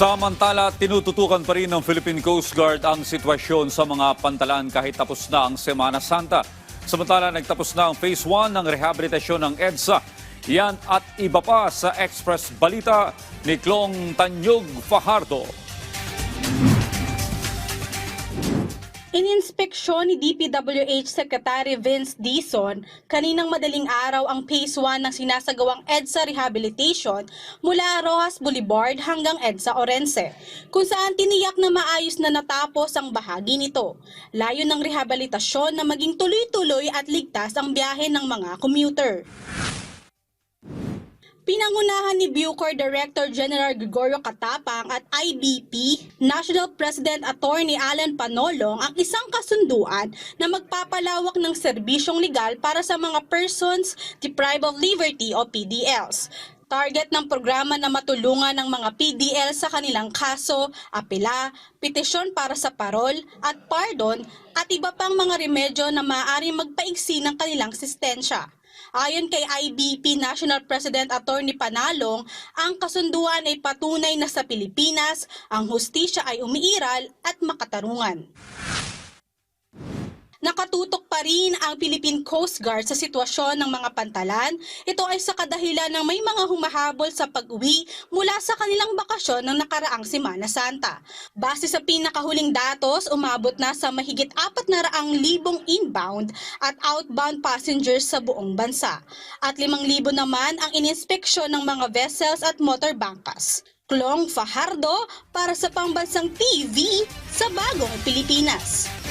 Samantala, tinututukan pa rin ng Philippine Coast Guard ang sitwasyon sa mga pantalan kahit tapos na ang Semana Santa. Samantala, nagtapos na ang Phase 1 ng rehabilitasyon ng EDSA. Yan at iba pa sa Express Balita ni Clong Tanyog Fajardo. Ininspeksyon ni DPWH Secretary Vince Dizon kaninang madaling araw ang Phase 1 ng sinasagawang EDSA Rehabilitation mula Rojas Boulevard hanggang EDSA Orense, kung saan tiniyak na maayos na natapos ang bahagi nito. Layo ng rehabilitasyon na maging tuloy-tuloy at ligtas ang biyahe ng mga commuter. Pinangunahan ni Bucor Director General Gregorio Catapang at IBP National President Attorney Alan Panolong ang isang kasunduan na magpapalawak ng serbisyong legal para sa mga persons deprived of liberty o PDLs. Target ng programa na matulungan ng mga PDL sa kanilang kaso, apela, petisyon para sa parol at pardon at iba pang mga remedyo na maaaring magpaigsi ng kanilang sistensya. Ayon kay IBP National President Attorney Panalong, ang kasunduan ay patunay na sa Pilipinas, ang hustisya ay umiiral at makatarungan. Nakatutok pa rin ang Philippine Coast Guard sa sitwasyon ng mga pantalan. Ito ay sa kadahilan ng may mga humahabol sa pag-uwi mula sa kanilang bakasyon ng nakaraang Semana Santa. Base sa pinakahuling datos, umabot na sa mahigit 400,000 inbound at outbound passengers sa buong bansa. At 5,000 naman ang ininspeksyon ng mga vessels at motorbangkas. Clong Fajardo para sa Pambansang TV sa Bagong Pilipinas.